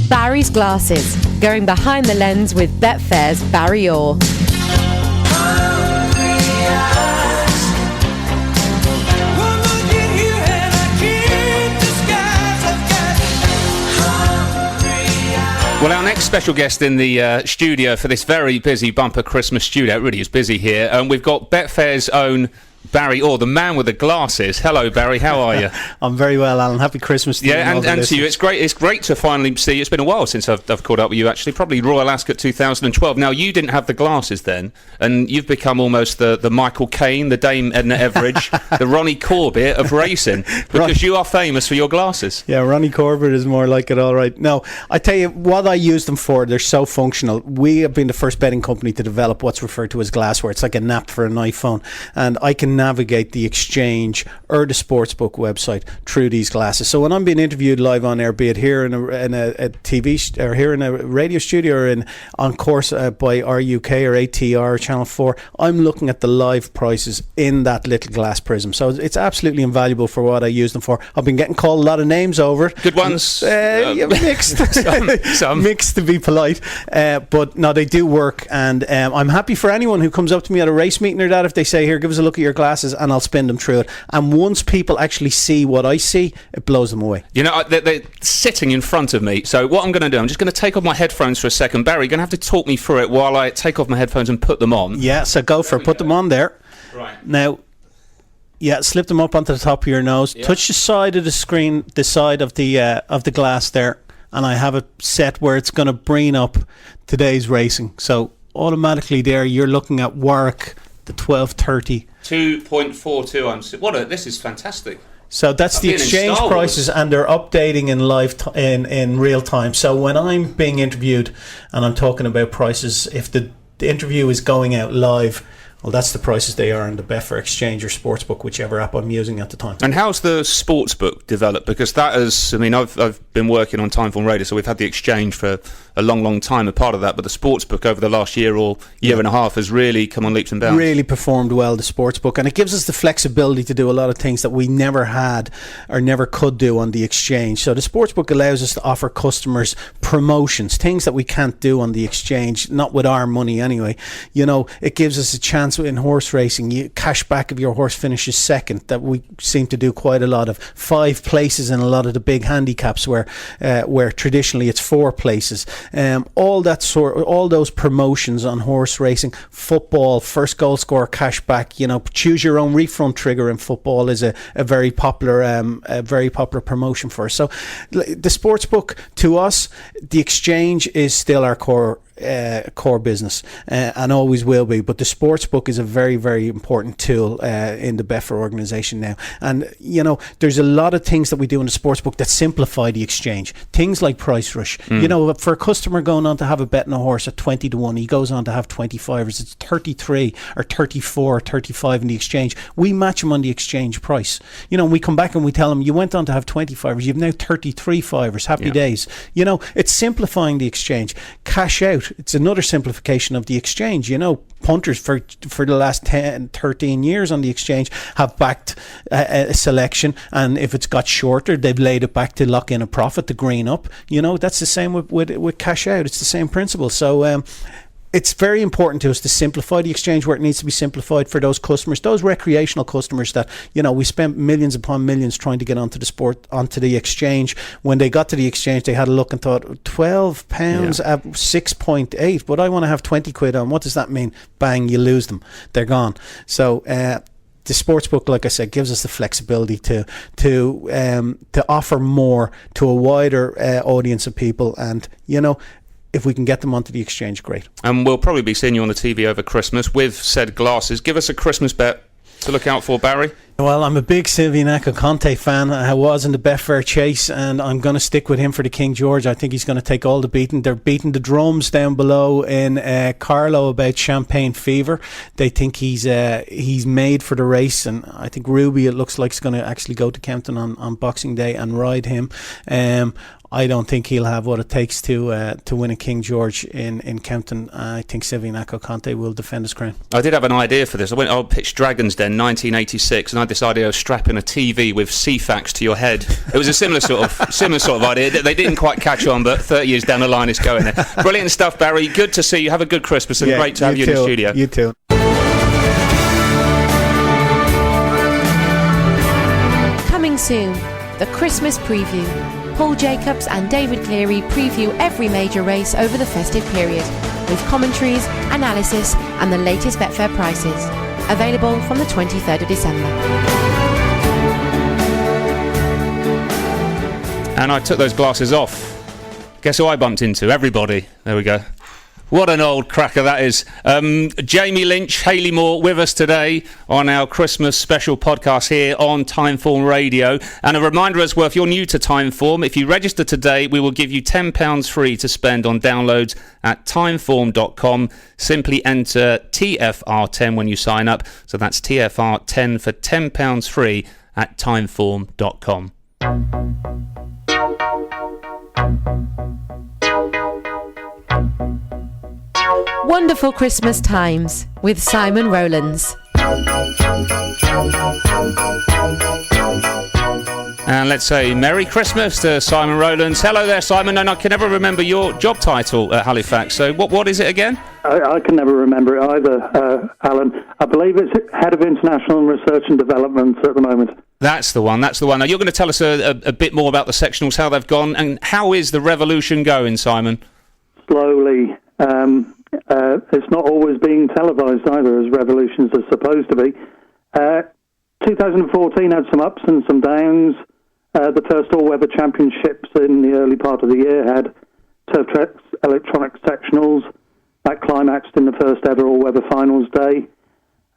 Barry's Glasses, going behind the lens with Betfair's Barry Orr. Well, our next special guest in the studio for this very busy bumper Christmas studio, it really is busy here, we've got Betfair's own Barry Orr, the man with the glasses. Hello, Barry. How are you? I'm very well, Alan. Happy Christmas to you. Yeah, and to you. It's great. It's great to finally see. It's been a while since I've caught up with you. Actually, probably Royal Ascot 2012. Now, you didn't have the glasses then, and you've become almost the Michael Caine, the Dame Edna Everage, the Ronnie Corbett of racing, because you are famous for your glasses. Yeah, Ronnie Corbett is more like it. All right. No, I tell you what I use them for. They're so functional. We have been the first betting company to develop what's referred to as glassware. It's like a nap for an iPhone, and I can navigate the exchange or the sportsbook website through these glasses. So when I'm being interviewed live on air, be it here in a TV or here in a radio studio or on course by RUK or ATR Channel 4, I'm looking at the live prices in that little glass prism. So it's absolutely invaluable for what I use them for. I've been getting called a lot of names over. Good ones? Mixed. Some. Mixed, to be polite. But no, they do work, and I'm happy for anyone who comes up to me at a race meeting or that if they say, here, give us a look at your glasses, and I'll spin them through it. And once people actually see what I see, it blows them away. You know, they're sitting in front of me. So what I'm going to do, I'm just going to take off my headphones for a second. Barry, you're going to have to talk me through it while I take off my headphones and put them on. Yeah, so go for it. Put them on there. Right. Now, yeah, slip them up onto the top of your nose. Yeah. Touch the side of the screen, the side of the glass there, and I have it set where it's going to bring up today's racing. So automatically there, you're looking at Warwick, the 12:30. 2.42. This is fantastic. So that's the exchange prices, and they're updating in in real time. So when I'm being interviewed and I'm talking about prices, if the interview is going out live, well, that's the prices they are in the Betfair Exchange or Sportsbook, whichever app I'm using at the time. And how's the Sportsbook developed? Because that is, I mean, I've been working on Timeform Radio, so we've had the Exchange for a long time, a part of that, but the Sportsbook over the last year or year and a half has really come on leaps and bounds. Really performed well, the Sportsbook, and it gives us the flexibility to do a lot of things that we never had or never could do on the Exchange. So the Sportsbook allows us to offer customers promotions, things that we can't do on the Exchange, not with our money anyway. You know, it gives us a chance in horse racing, you cash back if your horse finishes second, that we seem to do quite a lot of. 5 places in a lot of the big handicaps where traditionally it's 4 places. All those promotions on horse racing, football, first goal scorer cash back, you know, choose your own refund trigger in football is a very popular promotion for us. So the Sportsbook, to us, the Exchange is still our core business and always will be, but the Sportsbook is a very, very important tool in the Betfair organisation now. And you know, there's a lot of things that we do in the Sportsbook that simplify the Exchange, things like price rush. You know, for a customer going on to have a bet on a horse at 20 to 1, he goes on to have 25ers, it's 33 or 34 or 35 in the Exchange. We match him on the Exchange price. You know, we come back and we tell him, you went on to have 25ers, you've now 33 fivers, happy days. You know, it's simplifying the Exchange. Cash out, it's another simplification of the Exchange. You know, punters for the last 10, 13 years on the Exchange have backed a selection, and if it's got shorter, they've laid it back to lock in a profit, to green up. You know, that's the same with cash out. It's the same principle. So it's very important to us to simplify the Exchange where it needs to be simplified for those customers, those recreational customers that, you know, we spent millions upon millions trying to get onto the Exchange. When they got to the Exchange, they had a look and thought, £12 at 6.8, but I want to have 20 quid on. What does that mean? Bang, you lose them. They're gone. So the Sportsbook, like I said, gives us the flexibility to offer more to a wider audience of people, and you know, if we can get them onto the Exchange, great. And we'll probably be seeing you on the TV over Christmas with said glasses. Give us a Christmas bet to look out for, Barry. Well, I'm a big Silvio Conte fan. I was in the Betfair chase, and I'm going to stick with him for the King George. I think he's going to take all the beating. They're beating the drums down below in Carlow about Champagne Fever. They think he's made for the race, and I think Ruby, it looks like, is going to actually go to Kempton on Boxing Day and ride him. I don't think he'll have what it takes to win a King George in Kempton. I think Silvio Conte will defend his crown. I did have an idea for this. I pitched Dragon's Den 1986, and I had this idea of strapping a TV with CFAX to your head. It was a similar sort of idea. They didn't quite catch on, but 30 years down the line, it's going there. Brilliant stuff, Barry. Good to see you. Have a good Christmas, and great to have you in the studio. You too. Coming soon, the Christmas preview. Paul Jacobs and David Cleary preview every major race over the festive period, with commentaries, analysis and the latest Betfair prices. Available from the 23rd of December. And I took those glasses off. Guess who I bumped into? Everybody. There we go. What an old cracker that is. Jamie Lynch, Hayley Moore with us today on our Christmas special podcast here on Timeform Radio. And a reminder as well, if you're new to Timeform, if you register today, we will give you £10 free to spend on downloads at timeform.com. Simply enter TFR10 when you sign up. So that's TFR10 for £10 free at timeform.com. Wonderful Christmas Times with Simon Rowlands. And let's say Merry Christmas to Simon Rowlands. Hello there, Simon. And I can never remember your job title at Halifax. So what is it again? I can never remember it either, Alan. I believe it's Head of International Research and Development at the moment. That's the one. Now, you're going to tell us a bit more about the sectionals, how they've gone, and how is the revolution going, Simon? Slowly. It's not always being televised either, as revolutions are supposed to be. 2014 had some ups and some downs. The first all-weather championships in the early part of the year had turf tracks, electronic sectionals. That climaxed in the first ever all-weather finals day.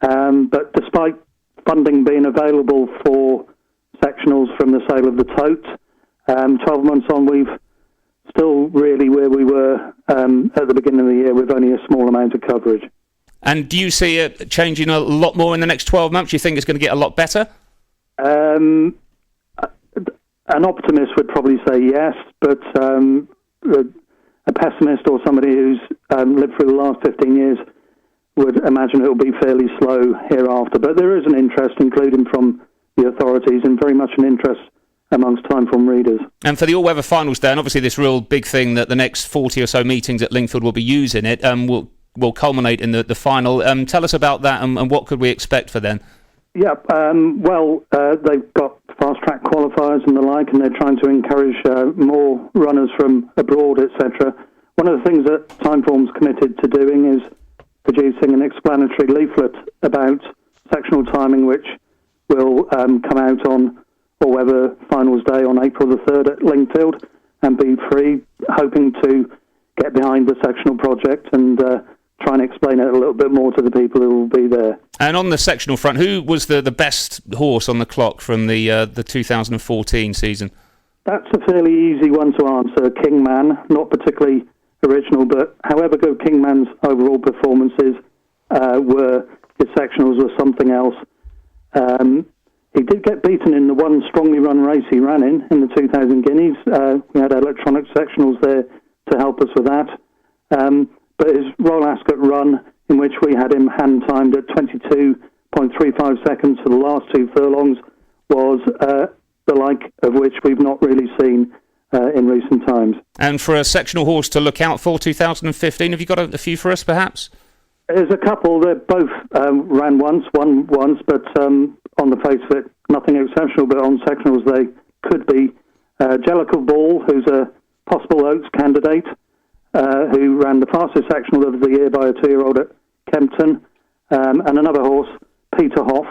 But despite funding being available for sectionals from the sale of the tote, 12 months on, we've still really where we were at the beginning of the year with only a small amount of coverage. And do you see it changing a lot more in the next 12 months? Do you think it's going to get a lot better? An optimist would probably say yes, but a pessimist or somebody who's lived through the last 15 years would imagine it will be fairly slow hereafter. But there is an interest, including from the authorities, and very much an interest amongst Timeform readers. And for the all-weather finals day, and obviously this real big thing that the next 40 or so meetings at Lingfield will be using it, will culminate in the final. Tell us about that and what could we expect for then? Yeah, they've got fast-track qualifiers and the like, and they're trying to encourage more runners from abroad, etc. One of the things that Timeform's committed to doing is producing an explanatory leaflet about sectional timing, which will come out on all-weather finals day on April the 3rd at Lingfield and be free, hoping to get behind the sectional project and try and explain it a little bit more to the people who will be there. And on the sectional front, who was the best horse on the clock from the 2014 season? That's a fairly easy one to answer. Kingman, not particularly original, but however good Kingman's overall performances were, his sectionals were something else. He did get beaten in the one strongly run race he ran in the 2000 Guineas. We had electronic sectionals there to help us with that. But his Royal Ascot run, in which we had him hand-timed at 22.35 seconds for the last two furlongs, was the like of which we've not really seen in recent times. And for a sectional horse to look out for 2015, have you got a few for us, perhaps? There's a couple. They both ran once, won once, but on the face of it, nothing exceptional. But on sectionals, they could be Jellicle Ball, who's a possible Oaks candidate, who ran the fastest sectional of the year by a 2-year-old at Kempton, and another horse, Peter Hoff,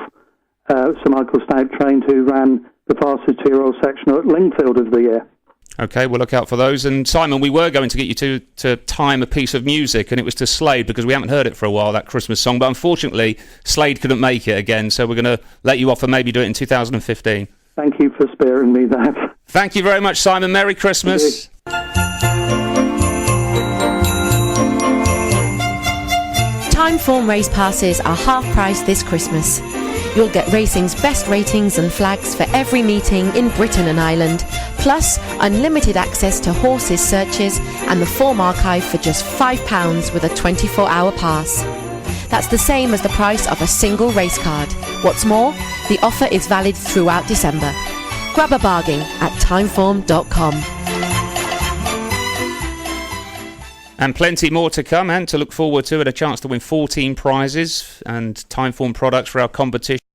Sir Michael Stout trained, who ran the fastest 2-year-old sectional at Lingfield of the year. Okay, we'll look out for those. And Simon, we were going to get you to time a piece of music, and it was to Slade, because we haven't heard it for a while, that Christmas song. But unfortunately, Slade couldn't make it again, so we're going to let you off and maybe do it in 2015. Thank you for sparing me that. Thank you very much, Simon. Merry Christmas. Timeform race passes are half price this Christmas. You'll get racing's best ratings and flags for every meeting in Britain and Ireland, Plus, unlimited access to horses searches and the form archive for just £5 with a 24-hour pass. That's the same as the price of a single race card. What's more, the offer is valid throughout December. Grab a bargain at timeform.com. And plenty more to come and to look forward to, and a chance to win 14 prizes and Timeform products for our competition.